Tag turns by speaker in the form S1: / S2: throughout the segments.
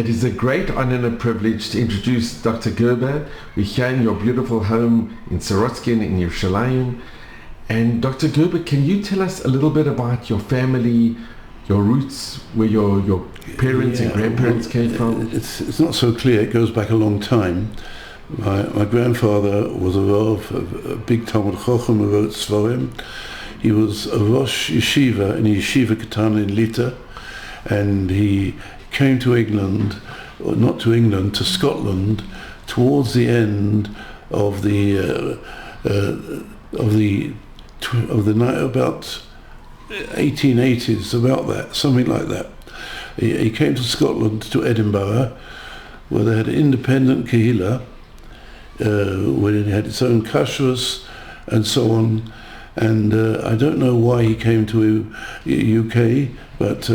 S1: It is a great honor and a privilege to introduce Dr. Gerber. We're here in your beautiful home in Sorotskin in Yerushalayim. And Dr. Gerber, can you tell us a little bit about your family, your roots, where your parents and grandparents came from?
S2: It's not so clear. It goes back a long time. My grandfather was a big Talmud Chochem who wrote Svarim. He was a Rosh Yeshiva in Yeshiva Katan in Lita, and he came to England, or not to England, to Scotland towards the end of the night, about 1880s, about that, something like that. He came to Scotland, to Edinburgh, where they had an independent Kehillah, where it had its own kashrus and so on. And I don't know why he came to UK, but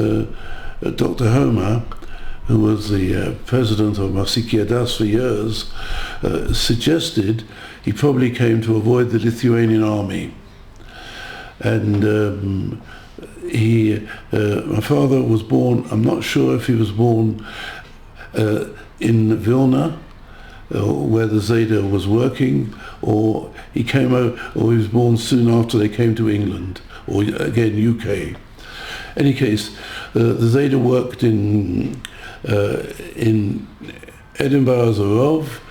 S2: Dr. Homer, who was the president of Machziki Adas for years, suggested he probably came to avoid the Lithuanian army. And my father was born, I'm not sure if he was born in Vilna, where the Zeta was working, or he came over, or he was born soon after they came to England, or again UK. Any case, the Zeta worked in Edinburgh as a Rav.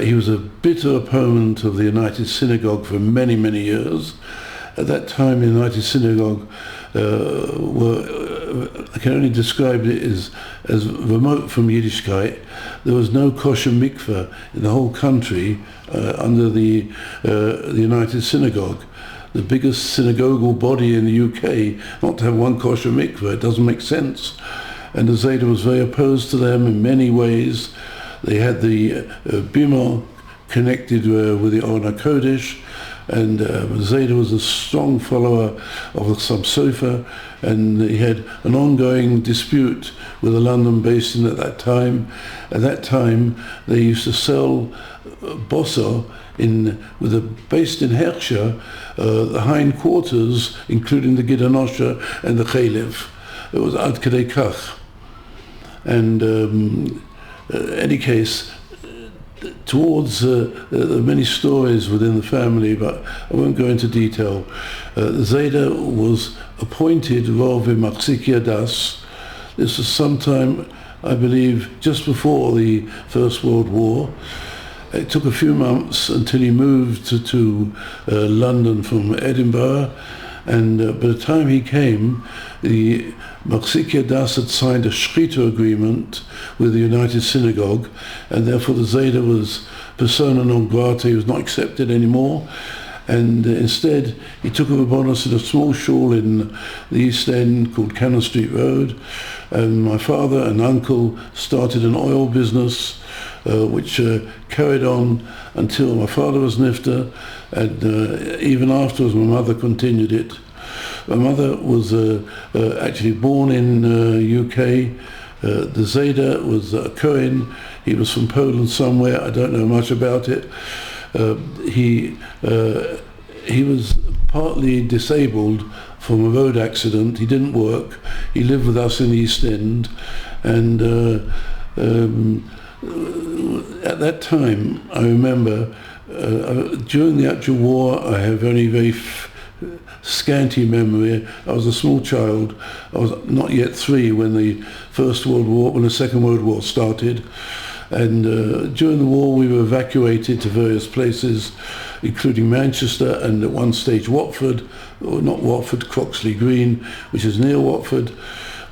S2: He was a bitter opponent of the United Synagogue for many, many years. At that time, the United Synagogue I can only describe it as remote from Yiddishkeit. There was no kosher mikveh in the whole country under the United Synagogue. The biggest synagogal body in the UK, not to have one kosher mikveh, it doesn't make sense. And the Zeta was very opposed to them in many ways. They had the Bima connected with the Orna Kodesh, and Zeta was a strong follower of the Sub Sofa, and he had an ongoing dispute with the London Basin at that time. At that time, they used to sell bosso based in Hersha, the hindquarters, including the Gidanosha and the Chalev. It was Ad Kedei Kach. And any case, towards there are many stories within the family, but I won't go into detail. Zeta was appointed Rav in Machziki Adas. This was sometime, I believe, just before the First World War. It took a few months until he moved to London from Edinburgh, and by the time he came, the Machziki Adas had signed a Shechita agreement with the United Synagogue, and therefore the Zeta was persona non grata. He was not accepted anymore, and instead he took up a bonus at a small shul in the East End called Cannon Street Road, and my father and uncle started an oil business which carried on until my father was nifter, and even afterwards my mother continued it. My mother was actually born in UK. The Zeta was a Cohen. He was from Poland somewhere. I don't know much about it. He was partly disabled from a road accident. He didn't work. He lived with us in the East End, and at that time, I remember during the actual war, I have only very scanty memory. I was a small child. I was not yet 3 when the Second World War started. And during the war, we were evacuated to various places, including Manchester and at one stage Watford, or not Watford, Croxley Green, which is near Watford.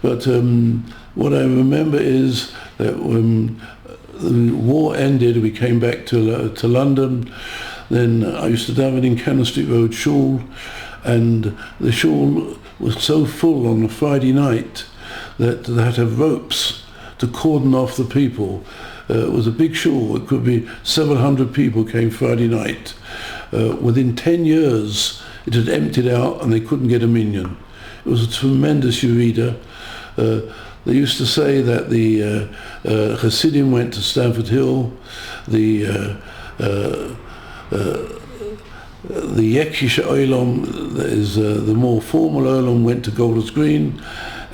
S2: But what I remember is that when the war ended, we came back to London. Then I used to daven in Cannon Street Road shul, and the shul was so full on a Friday night that they had to have ropes to cordon off the people. It was a big shul. It could be several hundred people came Friday night. Within 10 years, it had emptied out and they couldn't get a minyan. It was a tremendous Yerida. They used to say that the Hasidim went to Stamford Hill, the Yekish Olam, that is the more formal Olam, went to Golders Green,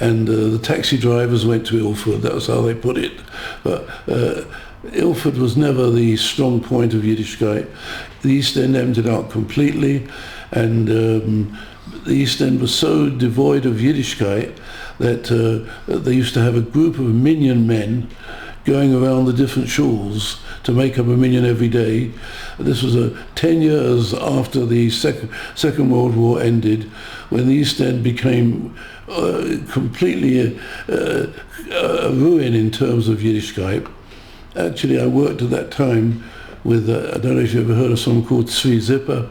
S2: and the taxi drivers went to Ilford. That was how they put it. But Ilford was never the strong point of Yiddishkeit. The East End emptied out completely, and the East End was so devoid of Yiddishkeit that they used to have a group of minyan men going around the different shuls to make up a minyan every day. This was 10 years after the Second World War ended, when the East End became completely a ruin in terms of Yiddishkeit. Actually, I worked at that time with, I don't know if you've ever heard of someone called Tzvi Zipper.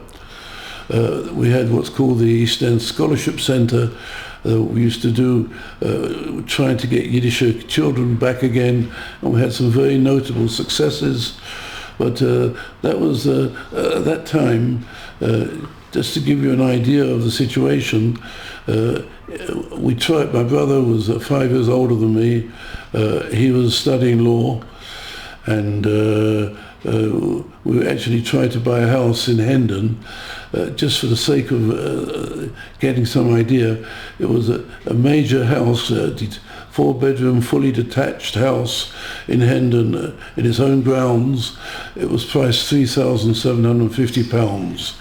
S2: We had what's called the East End Scholarship Centre. We used to do, trying to get Yiddish children back again, and we had some very notable successes. But that was, at that time, just to give you an idea of the situation, we tried, my brother was 5 years older than me. He was studying law, and we actually tried to buy a house in Hendon, just for the sake of getting some idea. It was a major house, a 4-bedroom, fully detached house in Hendon, in its own grounds. It was priced £3,750,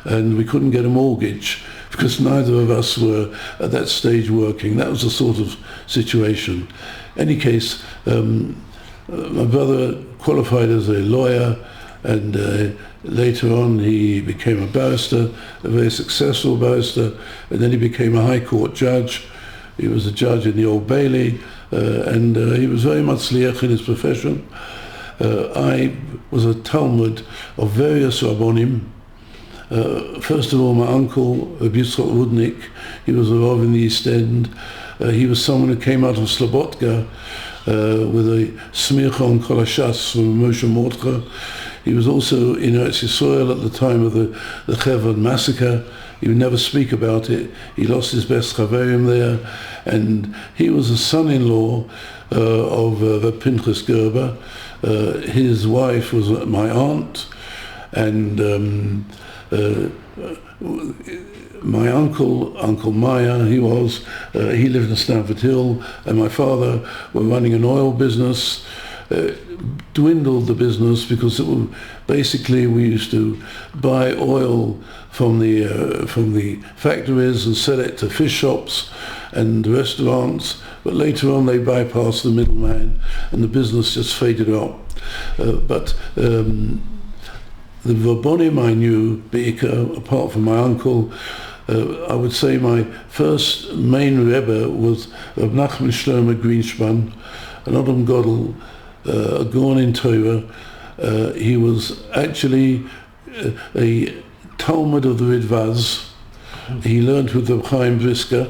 S2: and we couldn't get a mortgage because neither of us were at that stage working. That was the sort of situation. Any case, my brother qualified as a lawyer, and later on he became a barrister, a very successful barrister, and then he became a High Court judge. He was a judge in the Old Bailey, and he was very much liach in his profession. I was a Talmud of various Rabbonim. First of all, my uncle, Rabbi Yitzchak Rudnik, he was a Rav in the East End. He was someone who came out of Slobotka with a smircha on Kol HaShas from Moshe Mordcha. He was also in Eretz Yisrael at the time of the Chevron massacre. He would never speak about it. He lost his best chaverim there, and he was a son-in-law of Pinchas Gerber. His wife was my aunt, and my Uncle Meyer, he lived in Stamford Hill, and my father were running an oil business. Dwindled the business because basically we used to buy oil from the factories and sell it to fish shops and restaurants, but later on they bypassed the middleman and the business just faded out. But the Rabbonim I knew, Be'ikar, apart from my uncle, I would say my first main Rebbe was Reb Nachman Shlomo Greenspan, an Adam Godel, a Gaon in Torah. He was actually a Talmud of the Ridvaz. He learned with Reb Chaim Brisker,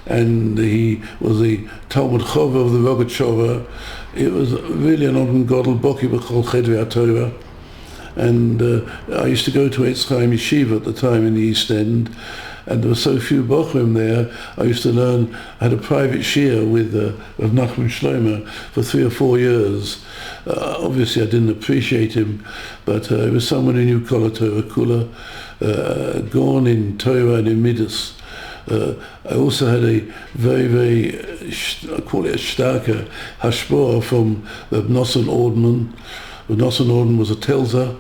S2: and he was a Talmud Chova of the Rogatchover. It was really an Adam Godel, Boki B'chol Chedri HaTorah. And I used to go to Eitz Chaim Yeshiva at the time in the East End, and there were so few Bochum there. I used to learn, I had a private shiur with Rav Nachman Shlomo for 3 or 4 years. Obviously I didn't appreciate him, but it was someone who knew Kol HaTorah Kula, Gaon in Torah and in Midas. I also had a very, I call it a starke hashpah from Reb Nosson Ordman. Reb Nosson Ordman was a Telzer.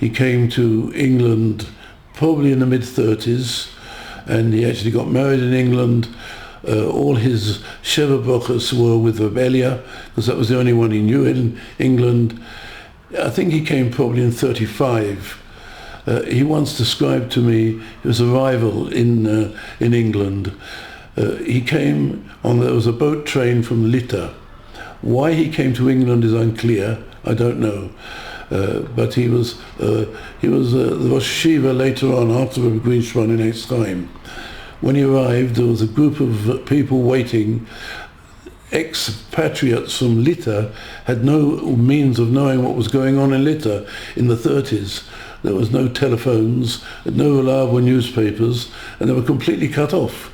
S2: He came to England probably in the mid-30s, and he actually got married in England. All his Sheva Brachos were with Reb Elia, because that was the only one he knew in England. I think he came probably in 35. He once described to me his arrival in England. He came on, there was a boat train from Lita. Why he came to England is unclear. I don't know. But he was the Rosh Yeshiva later on, after Rabbi Greenspan in Eitz Chaim. When he arrived, there was a group of people waiting. Expatriates from Lita had no means of knowing what was going on in Lita in the 30s. There was no telephones, no reliable newspapers, and they were completely cut off.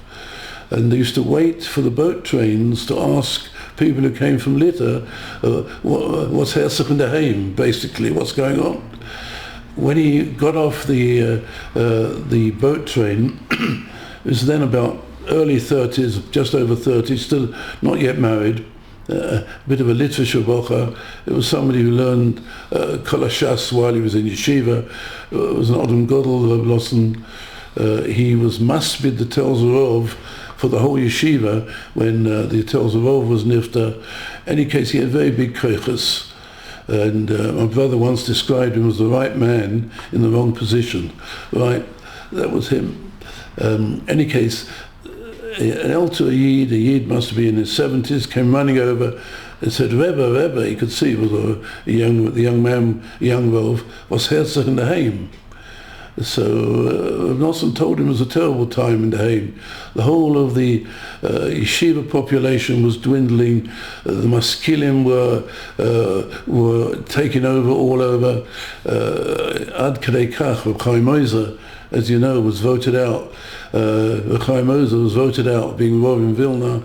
S2: And they used to wait for the boat trains to ask people who came from Lita, what's Herzog in daheim, basically, what's going on. When he got off the boat train, it was then about early 30s, just over 30, still not yet married. A bit of a literature bocher. It was somebody who learned Kol HaShas while he was in yeshiva. It was an Adam Godel of Losson. He was masbid the Tel Zorov for the whole yeshiva when the Tel Zorov was nifta. In any case, he had very big koiches. And my brother once described him as the right man in the wrong position. Right, that was him. Any case, an elder Yid must be in his 70s, came running over and said, Rebbe, he could see it was the young man, a young Rov, was Herzog in the Heim. So Nosson told him it was a terrible time in the Heim. The whole of the yeshiva population was dwindling. The maskilim were taking over all over. Ad Kadei Kach, Reb Chaim Ozer, as you know, was voted out. Reb Chaim Ozer was voted out, being Rav in Vilna.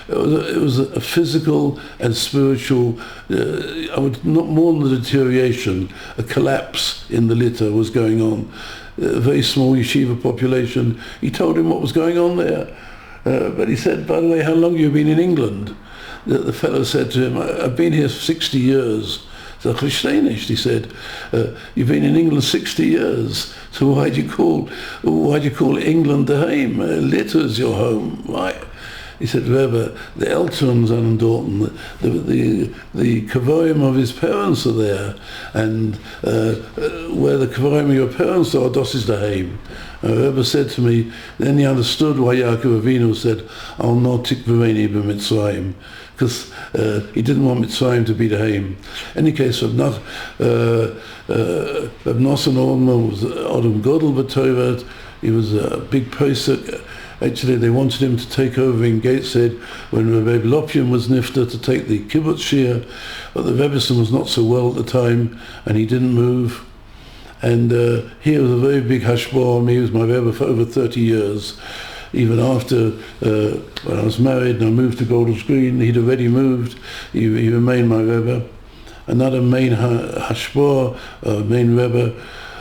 S2: It was a physical and spiritual, not more than a deterioration, a collapse in the litter was going on. A very small yeshiva population. He told him what was going on there. But he said, by the way, how long have you been in England? The fellow said to him, I've been here 60 years. So he said, you've been in England 60 years. So why do you call England the home? Litter's your home, right? He said, Rebbe, the Eltons and Dalton, the kavorim of his parents are there, and where the kavorim of your parents are, das is the heim. Rebbe said to me, then he understood why Yaakov Avinu said, I'll not tikvareni b'Mitzrayim, because he didn't want Mitzrayim to be the heim. In any case, Reb Nosson Olmer was Adam Godel b'Torah. He was a big posek. Actually, they wanted him to take over in Gateshead when Rebbe Lopian was nifta to take the kibbutz shir, but the Rebbeson was not so well at the time, and he didn't move. And he was a very big hashbah. He was my Rebbe for over 30 years. Even after when I was married and I moved to Golders Green, he'd already moved. He remained my Rebbe. Another main hashbah, main Rebbe,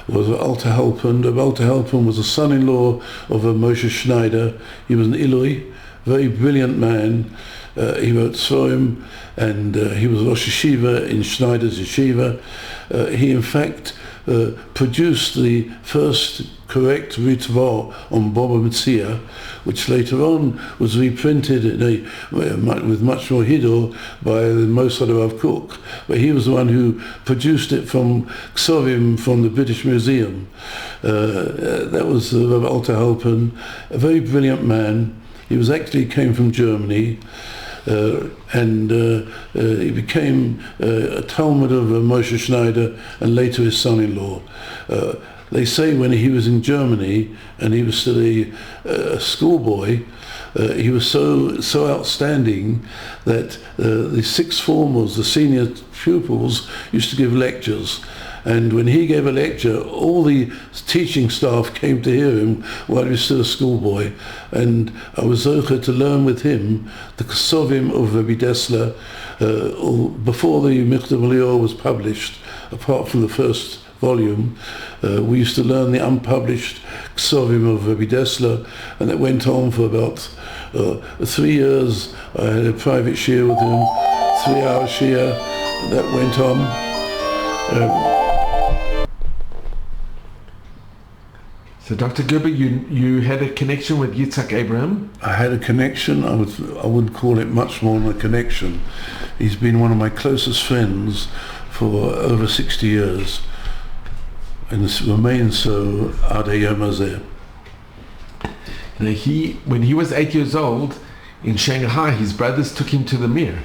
S2: was Alter Halpern. Alter Halpern was a son-in-law of Moshe Schneider. He was an Ilui, very brilliant man. He wrote Tzorim, and he was Rosh Yeshiva in Schneider's Yeshiva. He, in fact, produced the first correct Ritva on Baba Metzia, which later on was reprinted with much more hiddur by the Mossad Rav Kook. But he was the one who produced it from Ksovim from the British Museum. That was Rav Alter Halpern, a very brilliant man. He came from Germany. And he became a Talmud of Moshe Schneider and later his son-in-law. They say when he was in Germany and he was still a schoolboy, he was so outstanding that the sixth formers, the senior pupils, used to give lectures. And when he gave a lecture, all the teaching staff came to hear him while he was still a schoolboy. And I was zocher to learn with him the Ksovim of Rabbi Dessler before the Michtav Lior was published, apart from the first volume. We used to learn the unpublished Ksovim of Rabbi Dessler, and that went on for about 3 years. I had a private shir with him, 3-hour shir, that went on.
S1: So Dr. Gerber, you had a connection with Yitzhak Abraham?
S2: I had a connection. I wouldn't call it much more than a connection. He's been one of my closest friends for over 60 years, and remains so ad hayom hazeh.
S1: When he was 8 years old in Shanghai, his brothers took him to the Mir.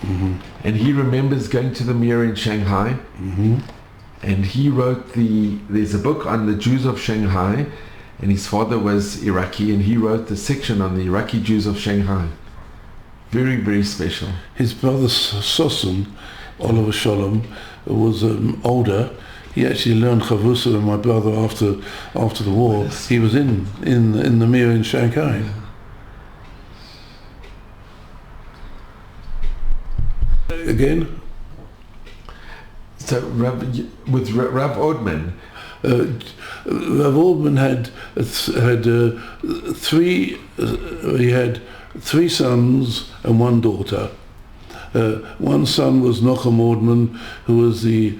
S2: Mm-hmm.
S1: And he remembers going to the Mir in Shanghai.
S2: Mm-hmm.
S1: And he wrote there's a book on the Jews of Shanghai, and his father was Iraqi, and he wrote the section on the Iraqi Jews of Shanghai. Very, very special.
S2: His brother Sosen, Oliver Sholem, was older. He actually learned Chavusa with my brother after the war. Yes. He was in the Mir in Shanghai. Yeah. Again?
S1: So with Rav Odman,
S2: Rav Aldman had three sons and one daughter. One son was Nochem Ordman, who was the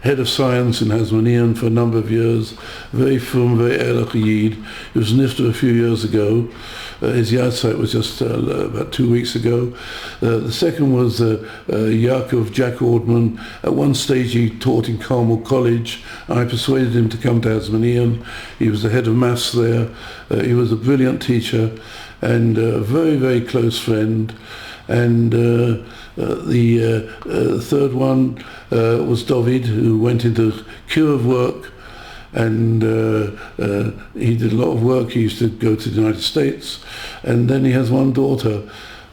S2: head of science in Hasmonean for a number of years. Very frum, very erlich Yid. He was nifter a few years ago. His yahrzeit was just about 2 weeks ago. The second was Jack Ordman. At one stage he taught in Carmel College. I persuaded him to come to Hasmonean. He was the head of maths there. He was a brilliant teacher and a very, very close friend. And the third one was David, who went into Kiev work, and he did a lot of work. He used to go to the United States, and then he has one daughter,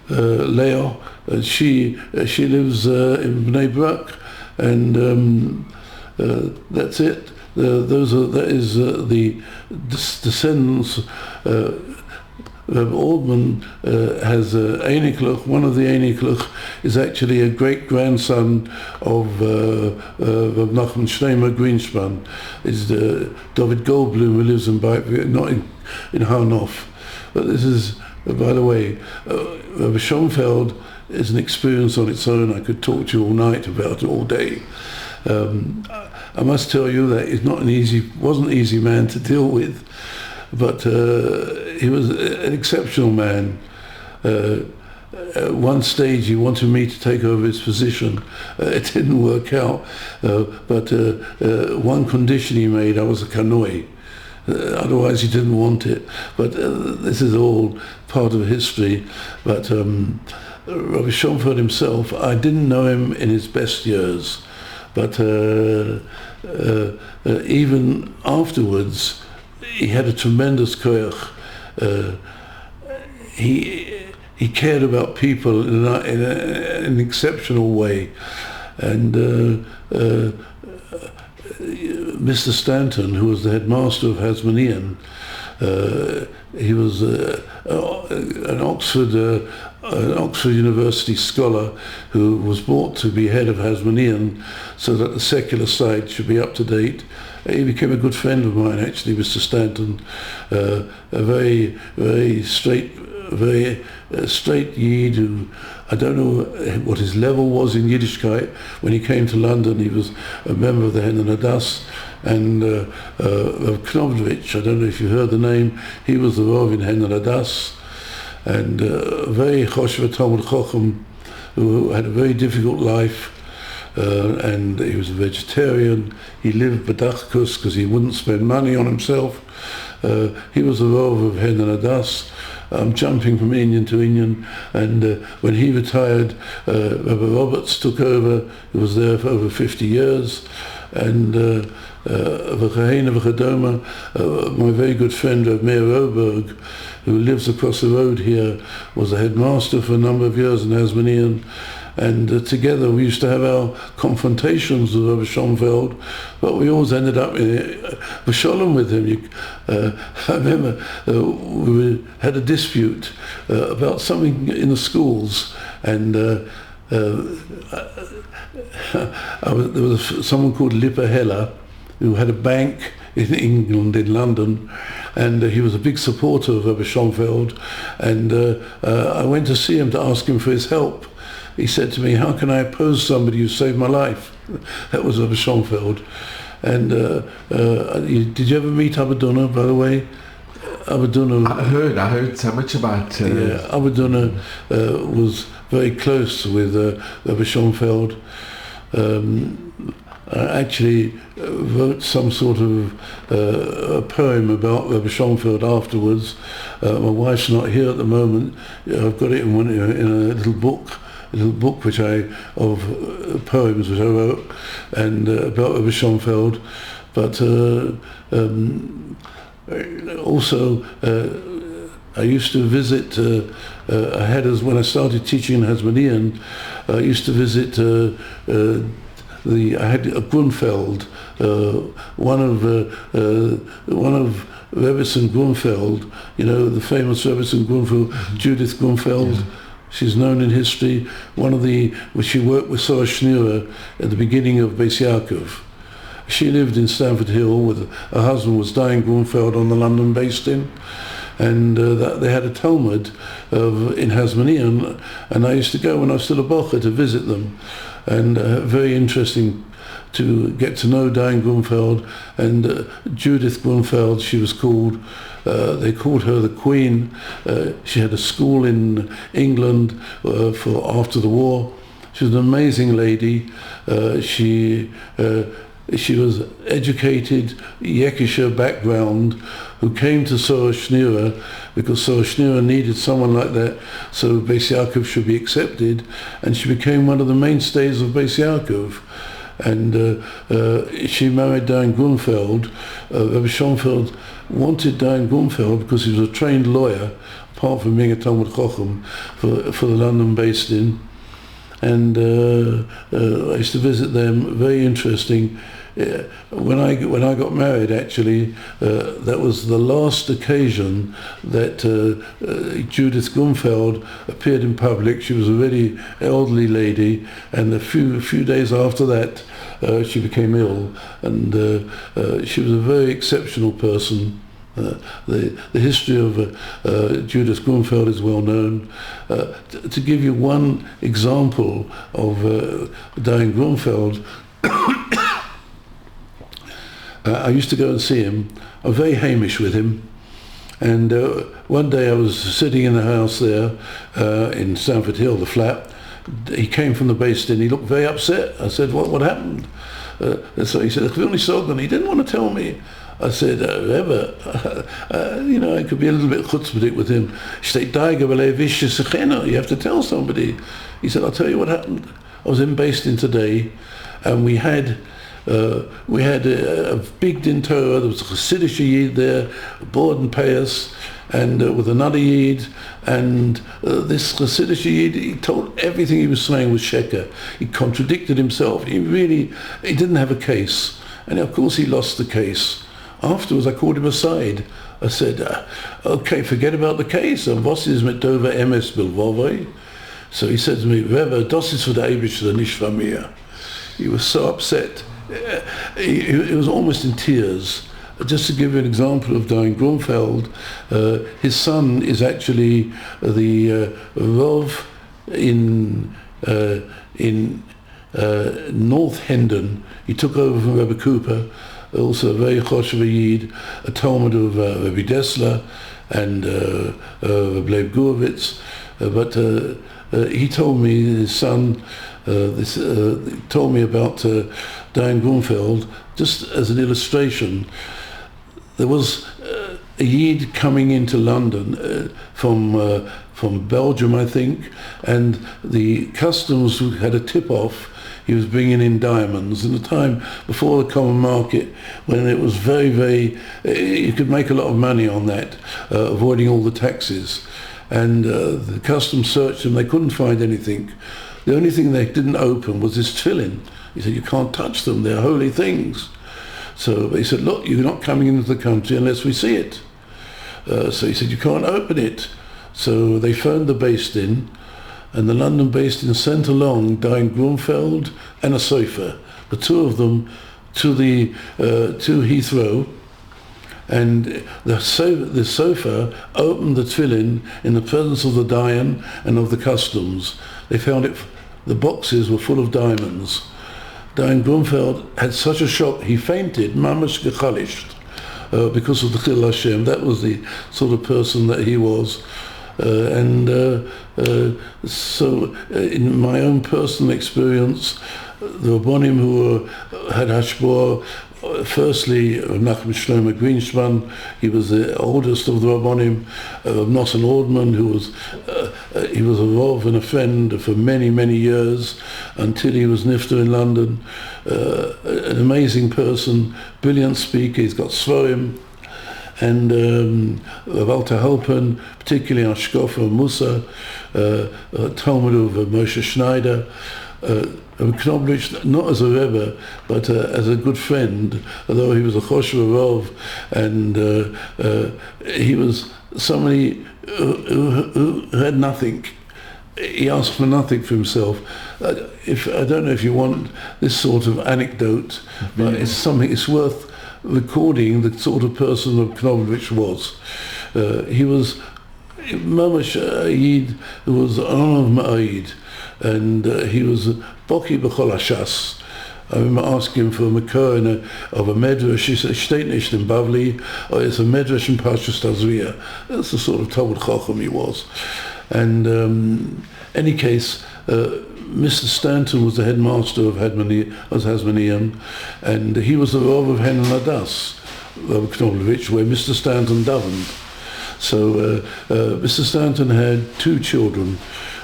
S2: Leah. She lives in Bnei Brak, and that's it. That is the descendants. Aldman has Einiklach. One of the Einiklach is actually a great-grandson of Nachman Schneemer Greenspan. Is David Goldblum, who lives in not in Harnoff. But this is, by the way, Rabbi Schonfeld is an experience on its own. I could talk to you all night about it, all day. I must tell you that he's wasn't an easy man to deal with. But he was an exceptional man. At one stage he wanted me to take over his position. It didn't work out, but one condition he made, I was a kanoi. Otherwise he didn't want it. But this is all part of history. But Rabbi Schonfeld himself, I didn't know him in his best years. But even afterwards, he had a tremendous koyach. He cared about people in an exceptional way, and Mr. Stanton, who was the headmaster of Hasmonean, he was an Oxford University scholar who was brought to be head of Hasmonean so that the secular side should be up to date. He became a good friend of mine, actually, Mr. Stanton, a very, very straight Yid who, I don't know what his level was in Yiddishkeit. When he came to London, he was a member of the Hen and Hadass, and Knovdovich, I don't know if you heard the name, he was the Rav in Hen and Hadass, and very Choshev Talmud Chochem, who had a very difficult life. And he was a vegetarian. He lived bedachkus because he wouldn't spend money on himself. He was the Rav of Hen and Hadass. I'm jumping from Indian to Indian, and when he retired, Rabbi Roberts took over. He was there for over 50 years, and my very good friend Rav Meir Oberg, who lives across the road here, was a headmaster for a number of years in Hasmonean. And together we used to have our confrontations with Rabbi Schonfeld, but we always ended up in Shalom with him. I remember we had a dispute about something in the schools, and there was someone called Lippa Heller who had a bank in England, in London, and he was a big supporter of Rabbi Schonfeld, and I went to see him to ask him for his help. He said to me, "How can I oppose somebody who saved my life?" That was Rabbi Schonfeld. And did you ever meet Abaduna, by the way? Abaduna.
S1: I heard so much about.
S2: Abaduna was very close with Rabbi Schonfeld. I actually wrote some sort of a poem about Rabbi Schonfeld afterwards. My wife's not here at the moment. I've got it in a little book which of poems which I wrote, and about Rabbi Schonfeld. But also I used to visit. When I started teaching in Hasmonean, I used to visit. I had a Grunfeld, one of Rebbetzin Grunfeld, the famous Rebbetzin Grunfeld, Judith Grunfeld. Yeah. She's known in history. She worked with Sarah Schneider at the beginning of Beis Yaakov, she lived in Stamford Hill with her husband was Diane Grunfeld on the London based in, and they had a Talmud in Hasmonean, and I used to go when I was still a bocher to visit them, and very interesting to get to know Diane Grunfeld and Judith Grunfeld, she was called. They called her the Queen. She had a school in England for after the war. She was an amazing lady. She was educated, Yekisher background, who came to Soroshneira because Soroshneira needed someone like that, so Beis Yaakov should be accepted, and she became one of the mainstays of Beis Yaakov. And she married Diane Grunfeld. Rabbi Schoenfeld wanted Diane Grunfeld because he was a trained lawyer, apart from being a Talmud Chochem, for the London based in. And I used to visit them, very interesting. When I got married, actually, that was the last occasion that Judith Grunfeld appeared in public. She was a very elderly lady, and a few days after that, she became ill, and she was a very exceptional person. The history of Judith Grunfeld is well known. To give you one example of Diane Grunfeld, I used to go and see him. I was very Hamish with him. And one day I was sitting in the house there in Stamford Hill, the flat. He came from the base in. He looked very upset. I said, what happened? So he said, he didn't want to tell me. I said, Rebbe, I could be a little bit chutzpahdik with him. He said, you have to tell somebody. He said, I'll tell you what happened. I was in Beis Din today, and we had a big din Torah. There was a Chassidish Yid there, Borden Payas, and with another Yid, and this Chassidish Yid, he told everything he was saying was sheker. He contradicted himself. He didn't have a case, and of course he lost the case. Afterwards, I called him aside. I said, okay, forget about the case. And was is mit Dover MS Bilvovoi? So he said to me, Rebbe, das ist für der Eibischte, nicht für mir. He was so upset. He was almost in tears. Just to give you an example of Diane Grunfeld, his son is actually the Rav in North Hendon. He took over from Rebbe Cooper, also a very choshev Yid, a Talmud of Rebbe Dessler and Rebbe Leib Gurevitz. But he told me, his son, told me about Diane Grunfeld, just as an illustration. There was a Yid coming into London from Belgium, I think, and the customs had a tip-off. He was bringing in diamonds in the time before the common market, when it was very, very, you could make a lot of money on that, avoiding all the taxes. And the customs searched him, they couldn't find anything. The only thing they didn't open was his tefillin. He said, you can't touch them, they're holy things. So they said, look, you're not coming into the country unless we see it. So he said, you can't open it. So they phoned the Beis Din, and the London Beis Din sent along Diane Grunfeld and a sofa, the two of them, to Heathrow. And the sofa opened the tefillin in the presence of the Dayan and of the customs. They found it, the boxes were full of diamonds. Diane Grunfeld had such a shock, he fainted, mamash gechalisht, because of the Chil Hashem. That was the sort of person that he was. So in my own personal experience, the Rabbonim who had Hashbor, firstly, Nachum Shlomo Greenspun, he was the oldest of the Rabbonim, Nosson Ordman, who was he was a Rav and a friend for many, many years, until he was Nifter in London. An amazing person, brilliant speaker, he's got Svoim, and Walter Halpern, particularly on Shkofa and Musa, Talmud of Moshe Schneider, acknowledged not as a Rebbe, but as a good friend, although he was a Choshev Rav, and he was somebody who had nothing. he asked for nothing for himself. If I don't know if you want this sort of anecdote, but it's something. It's worth recording the sort of person that Knoblovich was. He was Mamash Aid, who was an honor of Aid, and he was Boki B'chol Hashas. I remember asking him for a makor of a medrash. He said, "Steht nicht in Bavli," or it's a medrash in Parshas Tazria. That's the sort of Talmud Chacham he was. And any case, Mr. Stanton was the headmaster of Hasmonean, and he was the Rav of Hen and Adas, Rav Knoblovich, where Mr. Stanton davened. So Mr. Stanton had 2 children.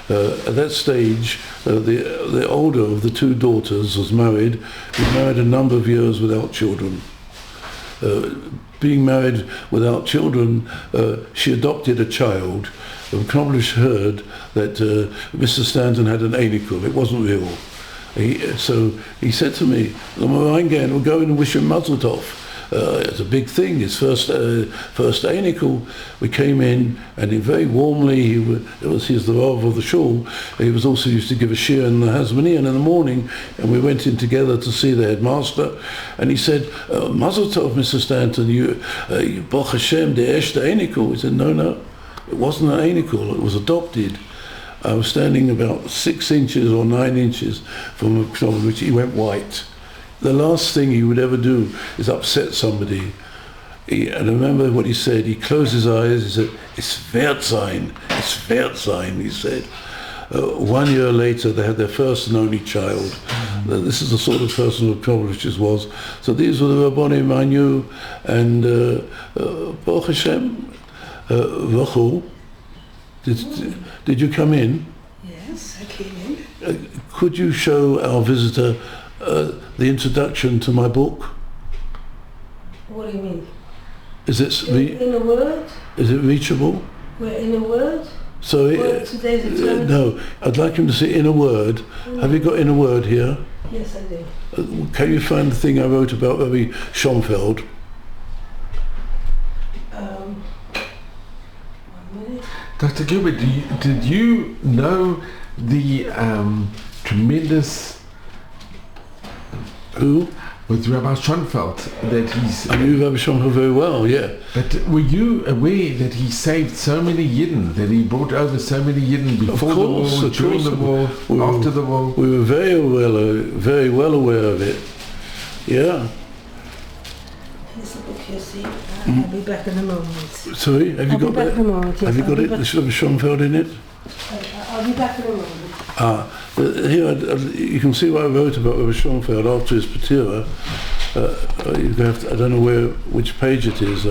S2: At that stage, the older of the 2 daughters was married. He married a number of years without children. Being married without children, she adopted a child. Knoblovich heard that Mr. Stanton had an einikul. It wasn't real. So he said to me, "We'll go in and wish him Mazel Tov." It's a big thing. His first einikul. We came in, and he very warmly. He's the Rav of the shul. He was also used to give a shir in the Hasmonean in the morning, and we went in together to see the headmaster. And he said, "Mazel Tov, Mr. Stanton. You Baruch Hashem, the eshta einikul." He said, "No. It wasn't an einikul. It was adopted." I was standing about 6 inches or 9 inches from a knob, which he went white. The last thing he would ever do is upset somebody. And I remember what he said. He closed his eyes. He said, "It's wert sein. It's wert sein," he said. 1 year later, they had their first and only child. This is the sort of person that Knoblovich was. So these were the Rabbonim I knew. And Baruch Hashem, Rachel, did you come in?
S3: Yes, I came in.
S2: Could you show our visitor the introduction to my book?
S3: What do you mean?
S2: Is it
S3: In a word?
S2: is it reachable?
S3: We're in a word?
S2: So
S3: Today's eternity?
S2: no, I'd like him to say in a word. Have you got in a word here?
S3: Yes, I do.
S2: Can you find the thing I wrote about Rabbi Schonfeld?
S3: 1 minute.
S1: Dr. Gerber, did you know the tremendous
S2: Who?
S1: with Rabbi Schonfeld that he's...
S2: I knew Rabbi Schonfeld very well, yeah.
S1: But were you aware that he saved so many Yidden, that he brought over so many Yidden before the war, during the war, after the war?
S2: We were very well aware of it. Yeah.
S3: There's a book here, see? I'll be back in a moment.
S2: Sorry, have you got
S3: back
S2: that?
S3: in a moment, yes.
S2: Have you got
S3: I'll
S2: it?
S3: be
S2: There's Rabbi Schonfeld in it?
S3: I'll be back in a moment.
S2: Here you can see what I wrote about Rabbi Schonfeld after his patira. You have to, I don't know which page it is.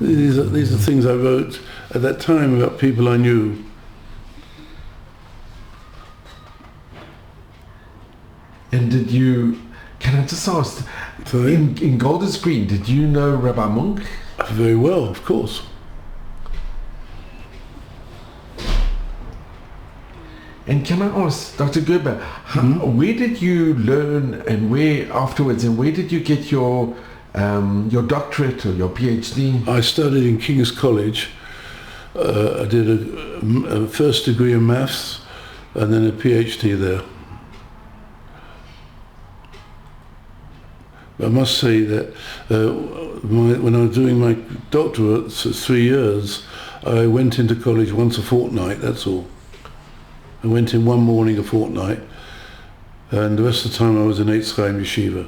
S2: These are things I wrote at that time about people I knew.
S1: And did you... Can I just ask,
S2: Sorry?
S1: in Golders Green, did you know Rabbi Monk?
S2: Very well, of course.
S1: And can I ask, Dr. Gerber, where did you learn and where afterwards, and where did you get your doctorate or your PhD?
S2: I studied in King's College. I did a first degree in maths and then a PhD there. I must say that when I was doing my doctorate, so 3 years, I went into college once a fortnight, that's all. I went in one morning a fortnight, and the rest of the time I was in Eitz Chaim Yeshiva.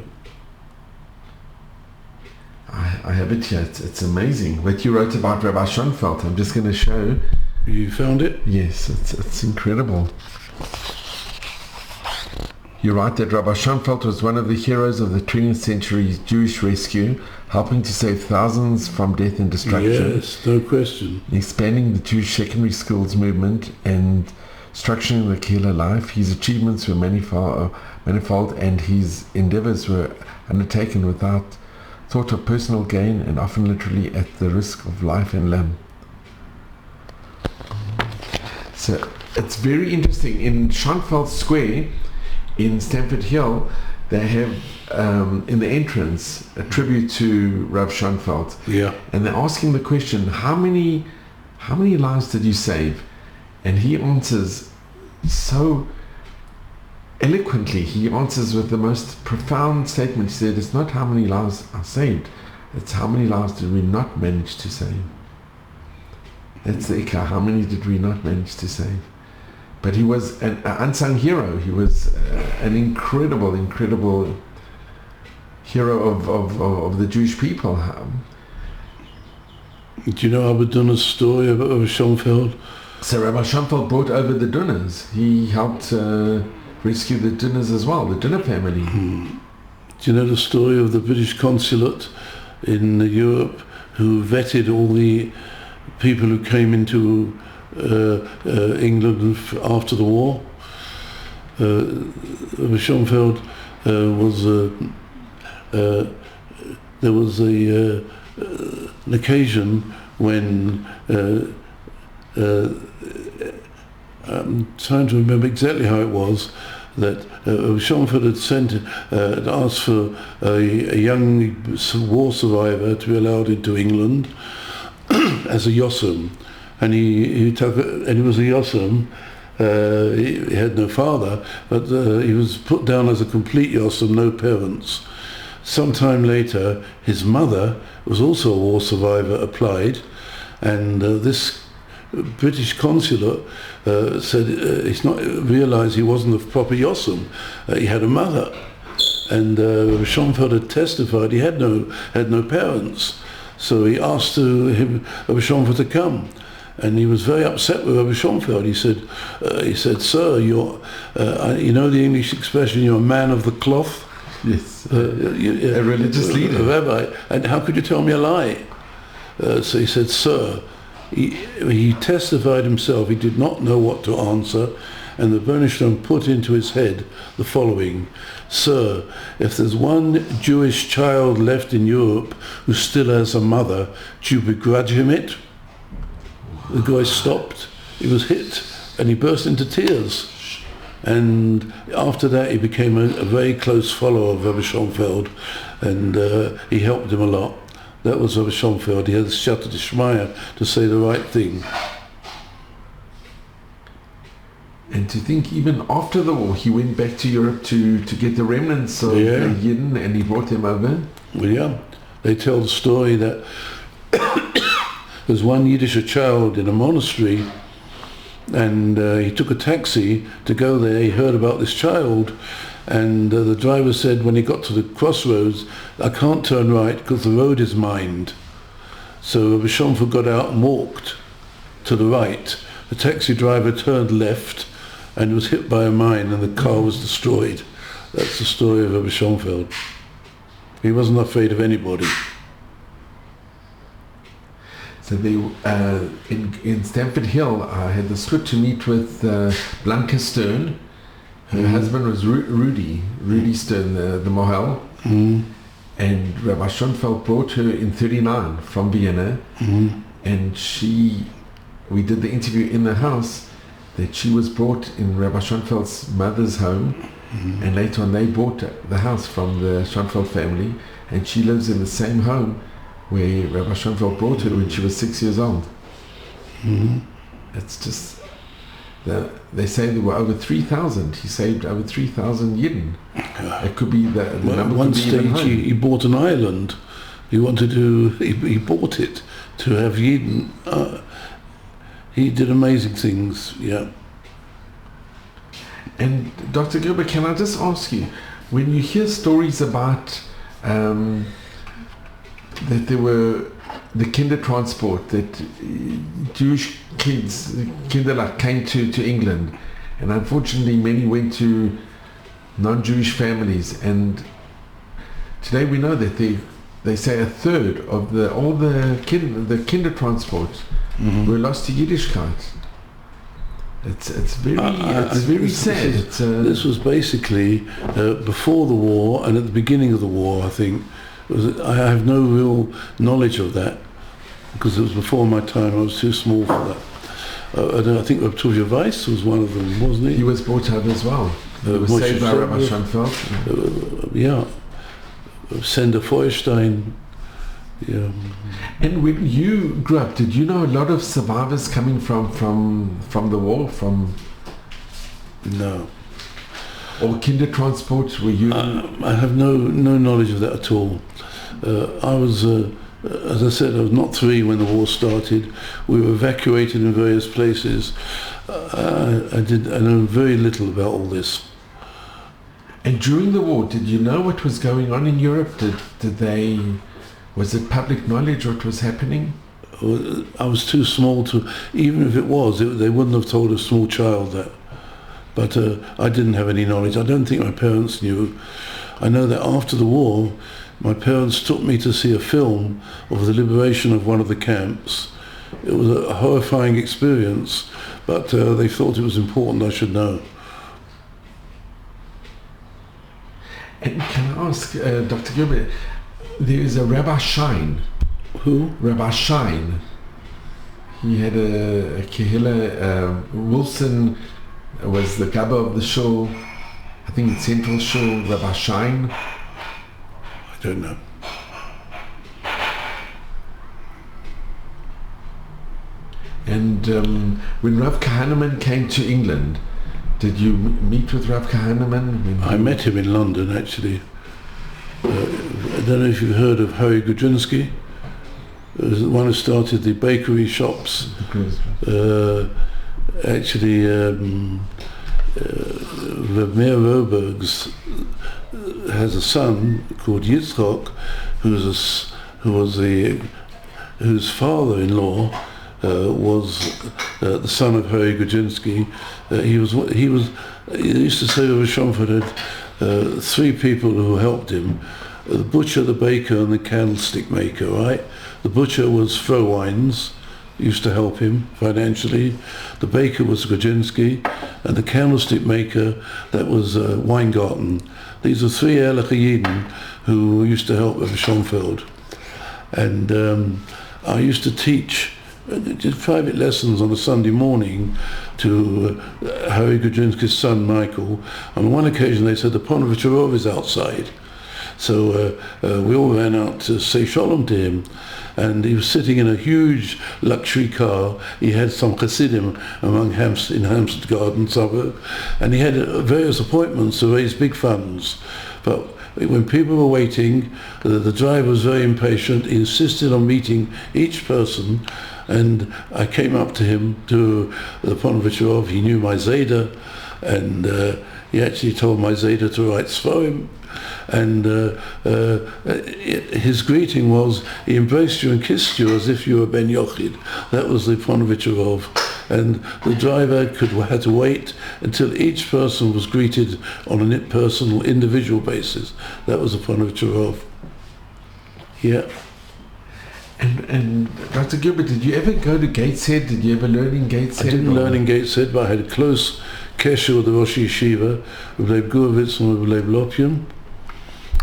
S1: I have it here. It's amazing what you wrote about Rabbi Schonfeld. I'm just going to show.
S2: You found it?
S1: Yes, it's incredible. You write that Rabbi Schonfeld was one of the heroes of the 20th century Jewish rescue, helping to save thousands from death and destruction.
S2: Yes, no question.
S1: Expanding the Jewish secondary schools movement and structuring the Kehillah life. His achievements were manifold, and his endeavors were undertaken without thought of personal gain and often literally at the risk of life and limb. So it's very interesting. In Schonfeld Square in Stamford Hill, they have in the entrance a tribute to Rav Schonfeld.
S2: Yeah.
S1: And they're asking the question, how many how many lives did you save? And he answers so eloquently. He answers with the most profound statement. He said, it's not how many lives are saved, it's how many lives did we not manage to save. That's the ikar. How many did we not manage to save? But he was an unsung hero. He was an incredible hero of the Jewish people.
S2: Do you know Abba Dunna's story of Schoenfeld?
S1: So Rabbi Schoenfeld brought over the Dunners. He helped rescue the Dunners as well, the Dunner family.
S2: Do you know the story of the British consulate in Europe who vetted all the people who came into England after the war? Schoenfeld there was an occasion when I'm trying to remember exactly how it was, that Schoenfeld had asked for a young war survivor to be allowed into England as a Yossam, and he was a Yossam. He had no father, but he was put down as a complete Yossam, no parents. Sometime later, his mother was also a war survivor, applied, and this British consulate said he's not realised he wasn't a proper Yossam. He had a mother, and Schoenfeld had testified he had no parents. So he asked Rabbi Schoenfeld to come, and he was very upset with Rabbi Schoenfeld. He said, "Sir, you know the English expression, you're a man of the cloth."
S1: Yes, a religious leader,
S2: a rabbi, and how could you tell me a lie? So he said, "Sir," he testified himself. He did not know what to answer, and the Bernstein put into his head the following: "Sir, if there's one Jewish child left in Europe who still has a mother, do you begrudge him it?" The guy stopped. He was hit, and he burst into tears. And after that, he became a very close follower of Rabbi Schoenfeld, and he helped him a lot. That was Rabbi Schoenfeld. He had the Shatta D'Shmaya to say the right thing.
S1: And to think, even after the war, he went back to Europe to get the remnants of the Yidden, and he brought them over.
S2: Well, yeah. They tell the story that there's one Yiddish child in a monastery, and he took a taxi to go there. He heard about this child, and the driver said when he got to the crossroads, "I can't turn right because the road is mined." So Rabbi Schoenfeld got out and walked to the right. The taxi driver turned left and was hit by a mine, and the car was destroyed. That's the story of Rabbi Schoenfeld. He wasn't afraid of anybody.
S1: So they, in Stamford Hill, I had the good to meet with Blanca Stern. Her husband was Rudy Stern, the Mohel. And Rabbi Schoenfeld brought her in 1939 from Vienna. And we did the interview in the house, that she was brought in Rabbi Schoenfeld's mother's home. And later on they bought the house from the Schoenfeld family. And she lives in the same home where Rabbi Schoenfeld brought her when she was 6 years old. It's just, they say there were over 3,000. He saved over 3,000 Yidden. It could be the number.
S2: At one stage he bought an island. He bought it to have Yidden. He did amazing things, yeah.
S1: And Dr. Gerber, can I just ask you, when you hear stories about that there were the Kindertransport, that Jewish Kinderlach came to England, and unfortunately many went to non-Jewish families, and today we know that they say a third of all the Kindertransport were lost to Yiddishkeit. It's very sad.
S2: This was basically before the war and at the beginning of the war, I think. I have no real knowledge of that because it was before my time. I was too small for that. I think Reb Tovia Weiss was one of them, wasn't he?
S1: He was brought up as well. He was saved by Rabbi Schoenfeld.
S2: Yeah. Sender Feuerstein. Yeah.
S1: And when you grew up, did you know a lot of survivors coming from the war, from
S2: No.
S1: or Kindertransport? Were you?
S2: I have no knowledge of that at all. I was, as I said, I was not 3 when the war started. We were evacuated in various places. I know very little about all this.
S1: And during the war, did you know what was going on in Europe? Was it public knowledge what was happening?
S2: I was too small to, even if it was, they wouldn't have told a small child that. But I didn't have any knowledge. I don't think my parents knew. I know that after the war, my parents took me to see a film of the liberation of one of the camps. It was a horrifying experience, but they thought it was important I should know.
S1: And can I ask, Dr. Gerber, there is a Rabbi Schein.
S2: Who?
S1: Rabbi Schein. He had a Kehillah. Wilson was the Gabba of the shul. I think it's Central Shul, Rabbi Schein.
S2: I don't know.
S1: And when Rav Kahneman came to England, did you meet with Rav Kahneman?
S2: I met him in London, actually. I don't know if you've heard of Harry Gudzinski. He was the one who started the bakery shops. Actually, the Mayor Robergs has a son called Yitzchok, whose father-in-law was the son of Harry Gudzinski. He used to say that Schomford had 3 people who helped him: the butcher, the baker, and the candlestick maker. Right? The butcher was Frowines, used to help him financially. The baker was Gudzinski, and the candlestick maker, that was Weingarten. These are 3 Ehrliche Yidden who used to help Rabbi Schomfeld. And I used to teach, did private lessons on a Sunday morning to Harry Gudzinski's son Michael. On one occasion they said the Ponovich is outside. So we all ran out to say shalom to him, and he was sitting in a huge luxury car. He had some chassidim in Hampstead Garden suburb, and he had various appointments to raise big funds. But when people were waiting, the driver was very impatient. He insisted on meeting each person, and I came up to him, to the Ponovich. He knew my Zayda, and he actually told my Zayda to write Sforim. And his greeting was, he embraced you and kissed you as if you were Ben Yochid. That was the Ponovicherov. And the driver had to wait until each person was greeted on a personal, individual basis. That was the Ponovicherov. Yeah.
S1: And Dr. Gerber, did you ever go to Gateshead? Did you ever learn in Gateshead?
S2: I didn't learn in Gateshead, but I had a close kesher with the Rosh Yeshiva, with Leib Gurvitz and with Leib Lopian.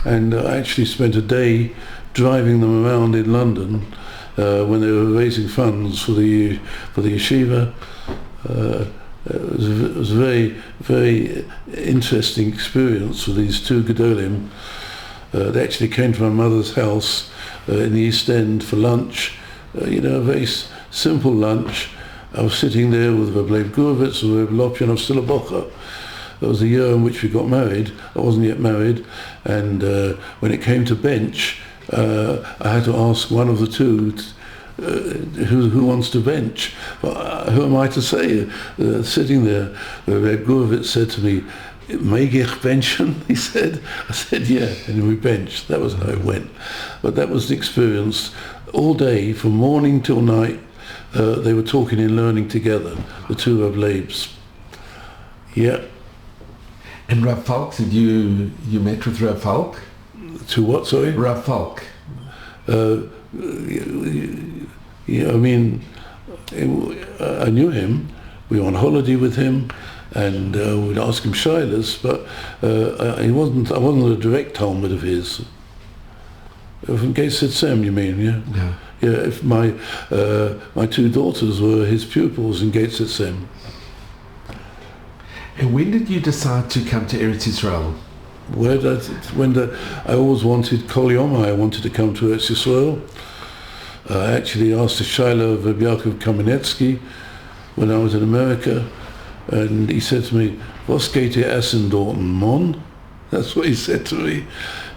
S2: And I actually spent a day driving them around in London when they were raising funds for the yeshiva. It was a very, very interesting experience with these 2 Gedolim. They actually came to my mother's house in the East End for lunch, a very simple lunch. I was sitting there with Reb Leib Gurvitz and Reb Lopian of Stilabocha. That was the year in which we got married. I wasn't yet married, and when it came to bench, I had to ask one of the 2 who wants to bench. But who am I to say? Sitting there, Reb Gurvitz said to me, "Megich benchen?" he said. I said, "Yeah," and we benched. That was how it went. But that was the experience. All day, from morning till night, they were talking and learning together, the 2 Reb Leibs. Yeah.
S1: And Rav Falk, did you met with Rav Falk?
S2: To what, sorry?
S1: Rav Falk.
S2: Yeah, I mean, I knew him. We were on holiday with him, and we'd ask him shilas, but I wasn't a direct Talmud of his. From Gateshead Sem, you mean, yeah?
S1: Yeah.
S2: Yeah, if my 2 daughters were his pupils in Gateshead Sem.
S1: And when did you decide to come to Eretz Israel?
S2: I always wanted Kol Yomai, I wanted to come to Eretz Yisrael. I actually asked the Shiloh of Yaakov Kamenetsky when I was in America, and he said to me, "Was geht ihr essen dort, Mon?" That's what he said to me.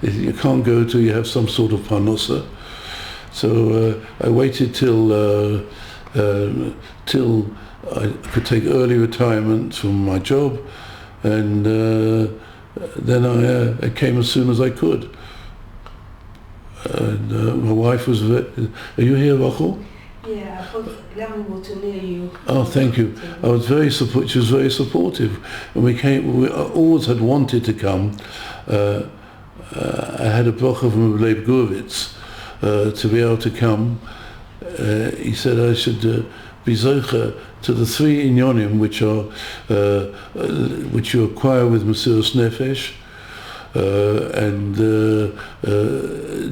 S2: You can't go till you have some sort of parnosa. So I waited till I could take early retirement from my job, and then I came as soon as I could. And my wife was... Are you here, Rachel?
S3: Yeah, I thought Lemon to near you.
S2: Oh, thank you. I was very she was very supportive, and we always had wanted to come. I had a bracha from Leib Gurwitz to be able to come. He said I should be zocher to the three inyonim which you acquire with Mesiras Nefesh, and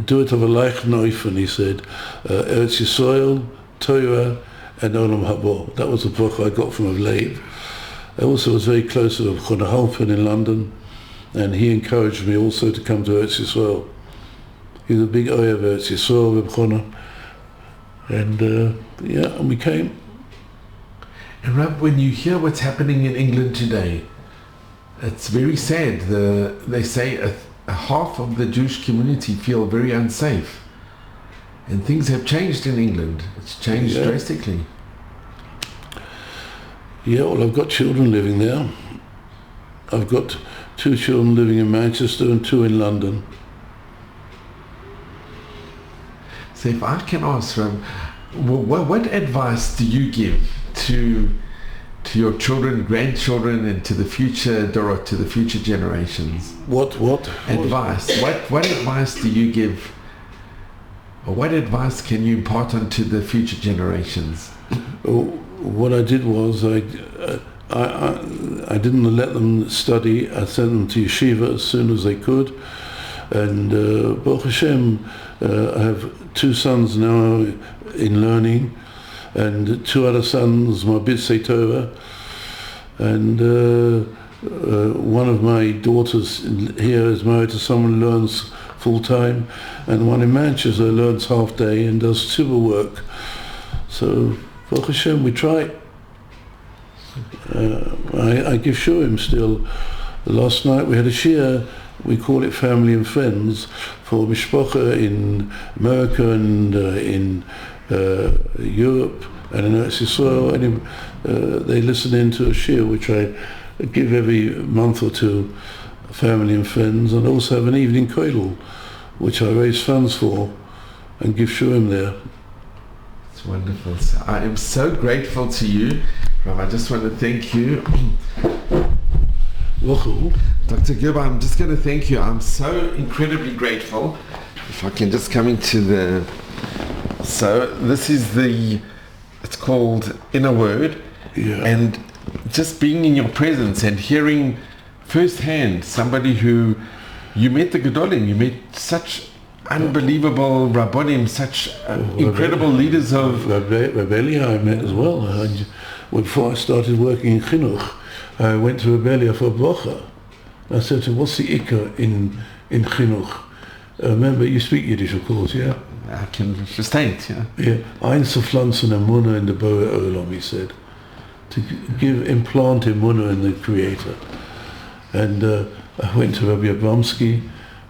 S2: do it of a leicht neufen, he said, Eretz Yisrael, Torah, and Olam Haba. That was the book I got from Leib. I also was very close to Chona Halpern in London, and he encouraged me also to come to Eretz Yisrael. He was a big oy of Eretz Yisrael with Chona, and and we came.
S1: And Rab, when you hear what's happening in England today, it's very sad. They say a half of the Jewish community feel very unsafe. And things have changed in England. It's changed drastically.
S2: Yeah, well, I've got children living there. I've got 2 children living in Manchester and 2 in London.
S1: So if I can ask, Rab, what advice do you give to your children, grandchildren, and to the future Dorot, to the future generations?
S2: What
S1: advice? What advice do you give, or what advice can you impart on to the future generations?
S2: What I did was I didn't let them study. I sent them to yeshiva as soon as they could, and Baruch Hashem, I have 2 sons now in learning, and 2 other sons, my Bitsei Torah, and one of my daughters here is married to someone who learns full-time, and one in Manchester learns half-day and does civil work. So, Baruch Hashem, we try. I give shurim still. Last night we had a shir, we call it Family and Friends, for Mishpacha in America and in Europe and in Eretz Yisrael, and they listen into a shir which I give every month or 2, Family and Friends, and also have an evening kollel which I raise funds for and give shurim there.
S1: It's wonderful. So I am so grateful to you, Rav. I just want to thank you. Dr. Gerber, I'm just going to thank you. I'm so incredibly grateful. If I can just come into the... So this is it's called Inner Word.
S2: Yeah.
S1: And just being in your presence and hearing firsthand somebody who... You met the Gedolim, you met such unbelievable Rabbonim, such incredible leaders of...
S2: Rebellia I met as well. Before I started working in Chinuch, I went to Rebellia for a bracha. I said to him, what's the ikka in Chinuch? Remember, you speak Yiddish, of course, yeah?
S1: I can verstand, yeah.
S2: Yeah, eins zu pflanzen Emunah in the Boer Olam, he said. To implant Emunah in the Creator. And I went to Rabbi Abramsky,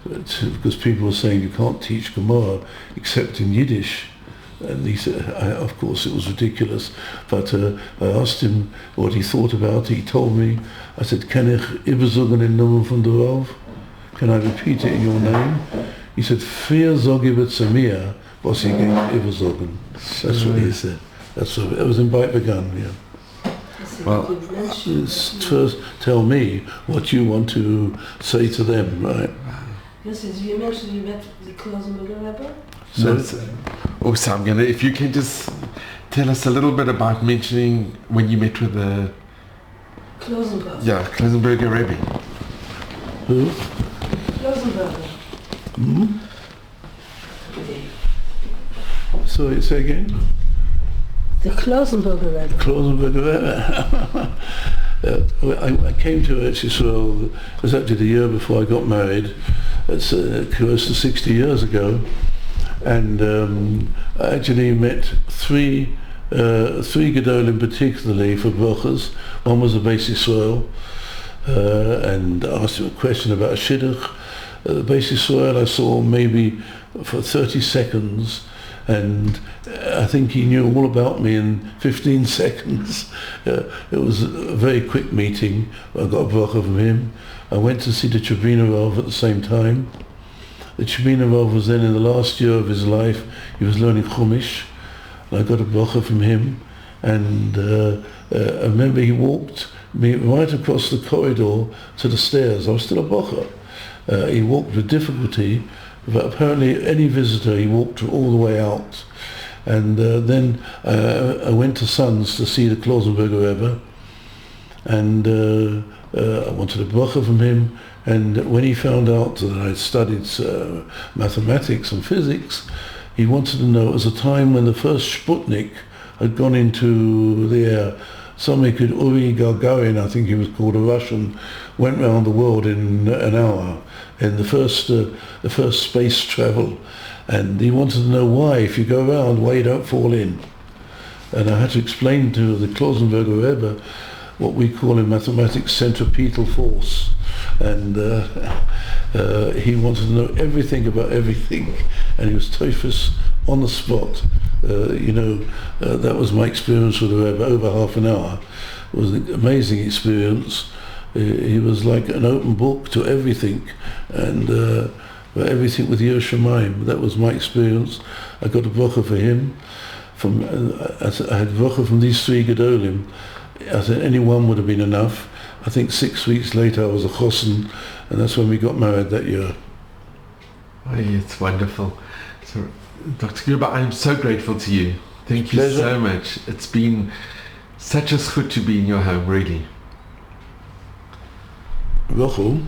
S2: because people were saying you can't teach Gemara except in Yiddish. And he said, of course it was ridiculous, but I asked him what he thought about it. He told me, I said, Kan ich übersagen in Namen von der Rav? Can I repeat it in your name? He said, Vier sage wird zu mir, was ich übersagen. That's what he said. It was in Beit Began, yeah. Well, first tell me what you want to say to them, right?
S3: Yes, you mentioned you met the Klausenberger Rebbe?
S1: So I'm gonna, if you can just tell us a little bit about mentioning when you met with the
S3: Klausenberger.
S1: Yeah, Klausenberger Rebbe.
S2: Who?
S3: Klausenberger.
S2: Hmm? Sorry, say again?
S3: The Klausenberger Rebbe.
S2: Klausenberger Rebbe. I came to Eretz Yisrael, it was actually the year before I got married. It's close to 60 years ago. And I actually met three Gedolim particularly for brachas. One was a Beis Yisrael, and I asked him a question about a shidduch. The Beis Yisrael I saw maybe for 30 seconds, and I think he knew all about me in 15 seconds. It was a very quick meeting. I got a bracha from him. I went to see the Tribuna Rav at the same time. The Tribuna Rav was then in the last year of his life. He was learning Chumash. I got a bracha from him, and I remember he walked me right across the corridor to the stairs. I was still a bracha. He walked with difficulty, but apparently any visitor he walked all the way out. And then I went to Sons to see the Klausenberger Rebbe, and I wanted a bracha from him. And when he found out that I had studied mathematics and physics, he wanted to know, it was a time when the first Sputnik had gone into the air. Somebody called Uri Gagarin, I think he was called, a Russian, went around the world in an hour in the first space travel. And he wanted to know why, if you go around, why you don't fall in. And I had to explain to the Klausenberger Rebbe what we call in mathematics centripetal force. And he wanted to know everything about everything, and he was typhus on the spot. That was my experience with the Rebbe, over half an hour. It was an amazing experience. He was like an open book to everything, and everything with Yer Shamayim. That was my experience. I got a bracha for him. I had bracha from these three Gedolim. I said any one would have been enough. I think 6 weeks later I was a chosen, and that's when we got married that year.
S1: Oh, it's wonderful. So, Dr. Gerber, I am so grateful to you. Thank you so much. It's been such a zchut to be in your home, really.
S2: Rachel?